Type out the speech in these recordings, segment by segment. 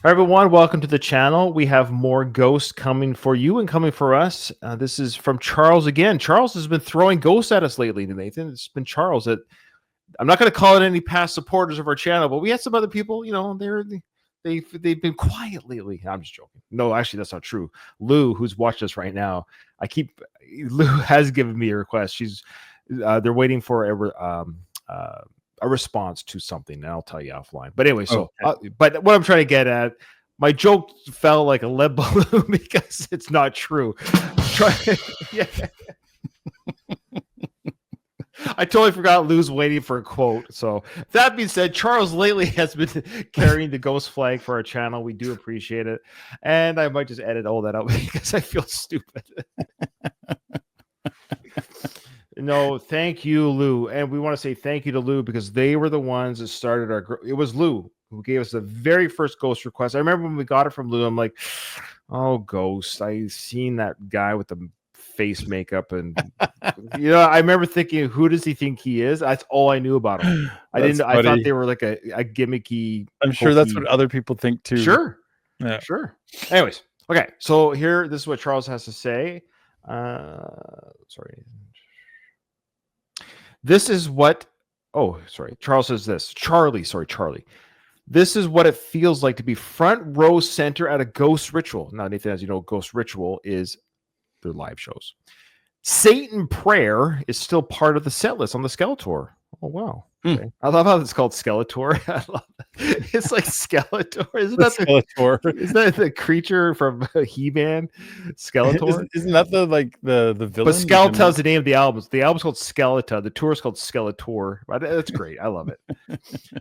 Hi, everyone. Welcome to the channel. We have more ghosts coming for you and coming for us. This is from Charles again. Charles has been throwing ghosts at us lately, Nathan. It's been Charles. That I'm not going to call it any past supporters of our channel, but we had some other people. You know, they've been quiet lately. I'm just joking. No, actually, that's not true. Lou, who's watched us right now, Lou has given me a request. They're waiting for a response to something, and I'll tell you offline. But anyway, but what I'm trying to get at, my joke fell like a lead balloon because it's not true. Yeah. I totally forgot Lou's waiting for a quote. So that being said, Charles lately has been carrying the ghost flag for our channel. We do appreciate it. And I might just edit all that out because I feel stupid. No, thank you, Lou. And we want to say thank you to Lou because they were the ones that started it was Lou who gave us the very first ghost request. I remember when we got it from Lou, I'm like, oh, ghost. I seen that guy with the face makeup. And, I remember thinking, who does he think he is? That's all I knew about him. I thought they were like a gimmicky. I'm sure that's what other people think too. Sure. Yeah. Sure. Anyways. Okay. So this is what Charles has to say. Sorry. This is what, Charles says this. Charlie. This is what it feels like to be front row center at a ghost ritual. Now, Nathan, as you know, ghost ritual is their live shows. Satan Prayer is still part of the set list on the Skeletor. Oh, wow. Okay. I love how it's called Skeletor. I love that. It's like Skeletor. Isn't that Skeletor? Isn't that the creature from He-Man? Skeletor? Isn't that the villain? But Skeletor's the name of the album. The album's called Skeletor. The tour is called Skeletor. That's great. I love it.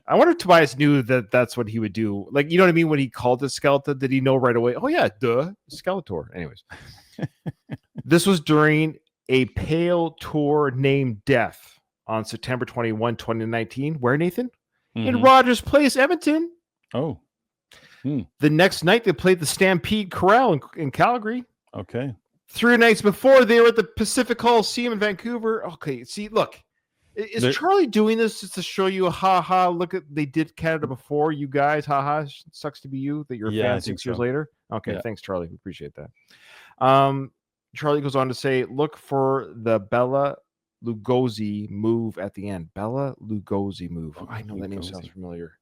I wonder if Tobias knew that that's what he would do. Like, you know what I mean? When he called it Skeletor, did he know right away? Oh, yeah, duh. Skeletor. Anyways. This was during a pale tour named Death on September 21, 2019. Where, Nathan? In Rogers Place, Edmonton. Oh. The next night, they played the Stampede Corral in Calgary. Okay. 3 nights before, they were at the Pacific Coliseum in Vancouver. Okay, see, look. Is Charlie doing this just to show you, look at, they did Canada before, you guys, sucks to be you, that you're a fan 6 years later? Okay, Thanks, Charlie. We appreciate that. Charlie goes on to say, look for the Bela Lugosi move at the end. Bela Lugosi move. I know that name sounds familiar.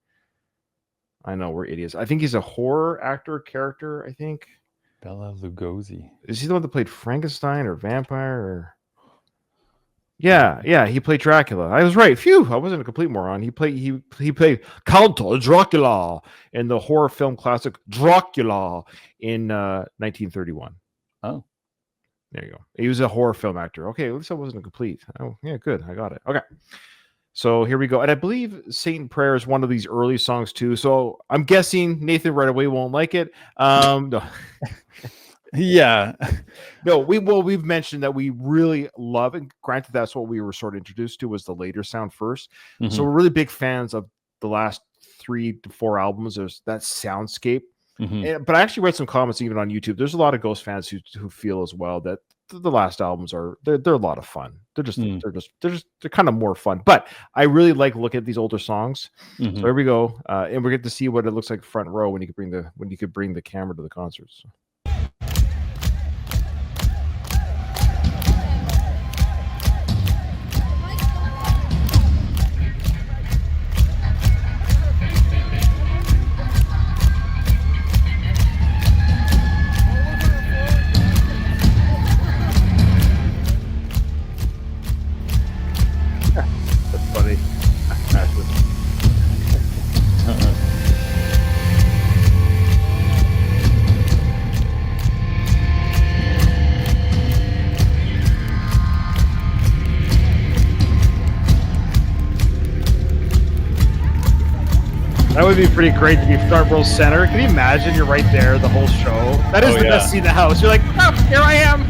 I know, we're idiots. I think he's a horror character, I think. Bela Lugosi. Is he the one that played Frankenstein or vampire? Or... Yeah, he played Dracula. I was right. Phew, I wasn't a complete moron. He played Count Dracula in the horror film classic Dracula in 1931. Oh. There you go. He was a horror film actor. Okay, at least I wasn't complete. Oh, yeah, good. I got it. Okay. So here we go. And I believe Satan Prayer is one of these early songs too. So I'm guessing Nathan right away won't like it. No. Yeah. No, we've mentioned that we really love it. Granted, that's what we were sort of introduced to was the later sound first. So we're really big fans of the last 3 to 4 albums. There's that soundscape. But I actually read some comments even on YouTube. There's a lot of Ghost fans who feel as well that the last albums they're a lot of fun. They're kind of more fun. But I really like looking at these older songs. So here we go, and we get to see what it looks like front row when you could bring the camera to the concerts. That would be pretty great to be front row center. Can you imagine? You're right there the whole show. That is the best seat in the house. You're like, oh, here I am.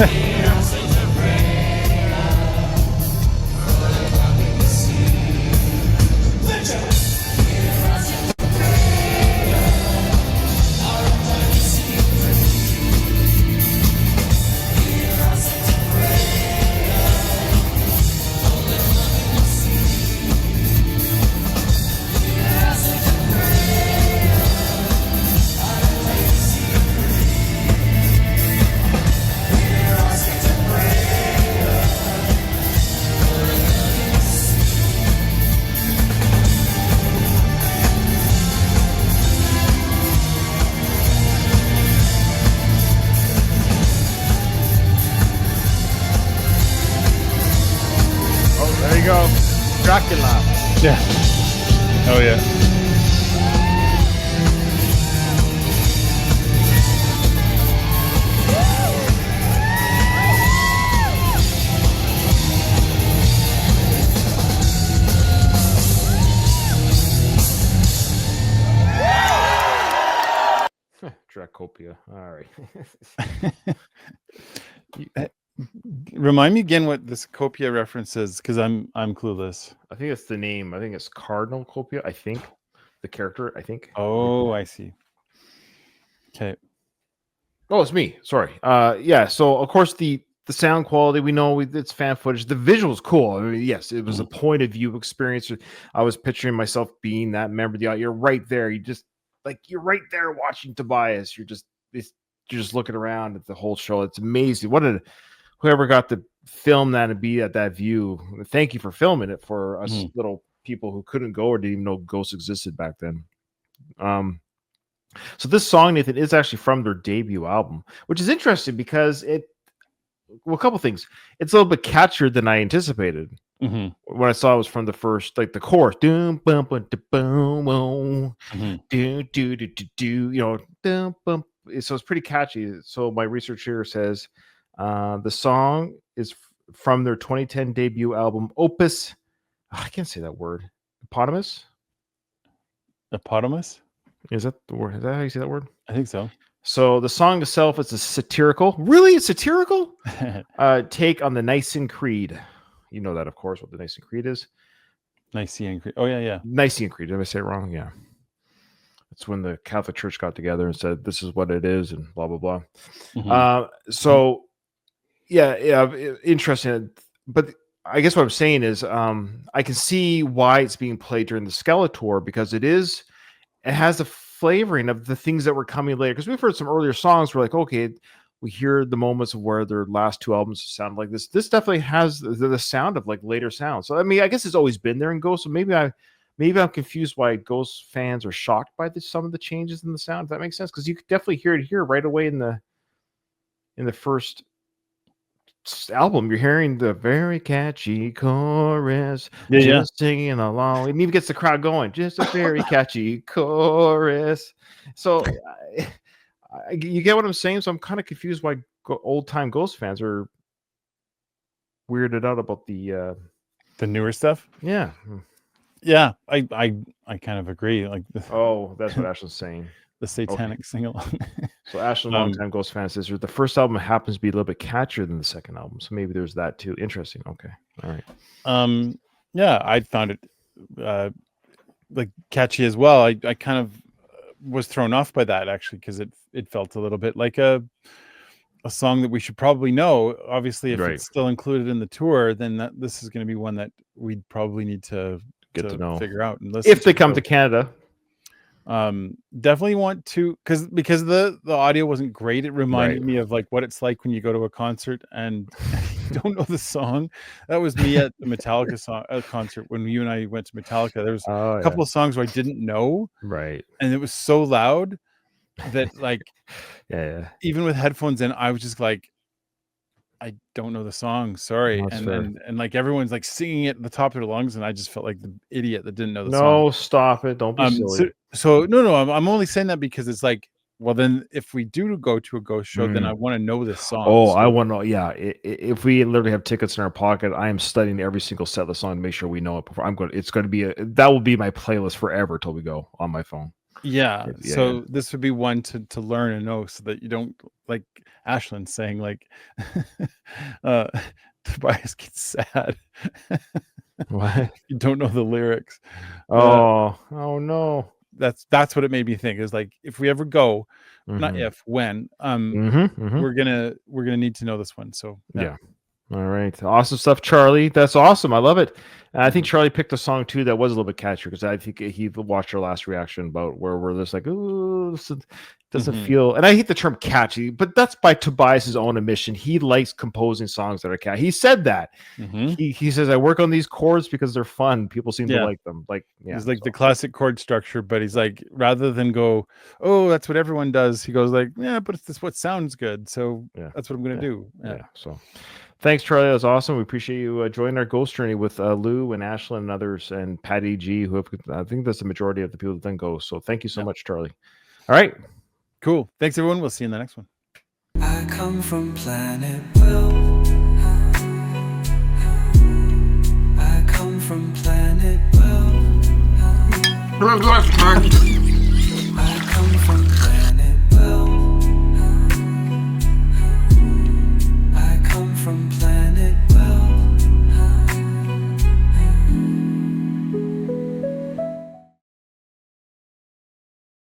There you go. Dracula. Yeah. Oh yeah. Copia. All right. Remind me again what this Copia reference is, because I'm clueless. I think it's the name. I think it's Cardinal Copia. I think the character. I think. Oh, I see. Okay. Oh, it's me. Sorry. Yeah. So of course the sound quality, we know it's fan footage. The visual's cool. I mean, yes, it was a point of view experience. I was picturing myself being that member of the audience. You're right there. You're right there watching Tobias. You're just looking around at the whole show. It's amazing. Whoever got to film that and be at that view. Thank you for filming it for us little people who couldn't go or didn't even know ghosts existed back then. So this song, Nathan, is actually from their debut album, which is interesting because a couple things. It's a little bit catchier than I anticipated. When I saw it was from the first, like the chorus, doom bum bum boom, do do do do do, doom bum. So it's pretty catchy. So my research here says the song is from their 2010 debut album, Opus. I can't say that word. Eponymous. Eponymous. Is that the word? Is that how you say that word? I think so. So the song itself is a satirical. Really, it's satirical take on the Nicene Creed. You know that, of course, what the Nicene Creed is. Nicene Creed. Oh, yeah. Nicene Creed. Did I say it wrong? Yeah. It's when the Catholic Church got together and said, this is what it is, and blah, blah, blah. So, interesting. But I guess what I'm saying is I can see why it's being played during the Skeletor, because it has a flavoring of the things that were coming later. Because we've heard some earlier songs where, like, okay, we hear the moments of where their last two albums sound like this. This definitely has the sound of like later sounds. So I mean, I guess it's always been there in Ghost. So maybe I'm confused why Ghost fans are shocked by some of the changes in the sound. If that makes sense, because you could definitely hear it here right away in the first album. You're hearing the very catchy chorus, singing along. It even gets the crowd going. Just a very catchy chorus. So. You get what I'm saying? So I'm kind of confused why old-time Ghost fans are weirded out about the newer stuff. Yeah. I kind of agree. Like, that's what Ashlyn's saying. The satanic sing-along. So Ashlyn, long-time Ghost fan, says the first album happens to be a little bit catchier than the second album. So maybe there's that too. Interesting. Okay. All right. I found it like catchy as well. I kind of was thrown off by that, actually, because it felt a little bit like a song that we should probably know. Obviously, if it's still included in the tour, then this is going to be one that we'd probably need to get to know, figure out, and listen if they come to Canada. Definitely want to, because the audio wasn't great. It reminded me of like what it's like when you go to a concert and you don't know the song. That was me at the Metallica concert when you and I went to Metallica. There was a couple of songs where I didn't know, and it was so loud that like even with headphones in, I was just like, I don't know the song, sorry. And like everyone's like singing it at the top of their lungs, and I just felt like the idiot that didn't know the song. No, stop it. Don't be silly. So no, I'm only saying that because it's like, well, then if we do go to a ghost show, then I want to know this song. I want to know. Yeah, if we literally have tickets in our pocket, I am studying every single set of the song to make sure we know it before I'm going. It's going to be that will be my playlist forever till we go on my phone. Yeah. Yeah, So this would be one to learn and know, so that you don't, like Ashlyn saying, like, uh, Tobias gets sad. What? You don't know the lyrics. Oh no. That's what it made me think. Is like, if we ever go, not Mm-hmm. if, when, Mm-hmm. Mm-hmm. we're gonna need to know this one. So Yeah. All right. Awesome stuff, Charlie. That's awesome. I love it. And I think Mhm. Charlie picked a song too that was a little bit catchier, because I think he watched our last reaction about where we're just like, ooh, this doesn't Mhm. feel. And I hate the term catchy, but that's by Tobias's own admission. He likes composing songs that are catchy. He said that. Mhm. He says, I work on these chords because they're fun. People seem to Yeah. like them. Like, yeah. He's like So, the classic chord structure, but he's like, rather than go, oh, that's what everyone does, he goes like, yeah, but it's this what sounds good, so yeah. that's what I'm gonna Yeah. do. Yeah. So thanks, Charlie. That was awesome. We appreciate you joining our ghost journey with Lou and Ashlyn and others, and Patty G, who I think that's the majority of the people that done ghost. So thank you so Yeah. much, Charlie. All right. Cool. Thanks, everyone. We'll see you in the next one. I come from planet Will. I come from planet Will.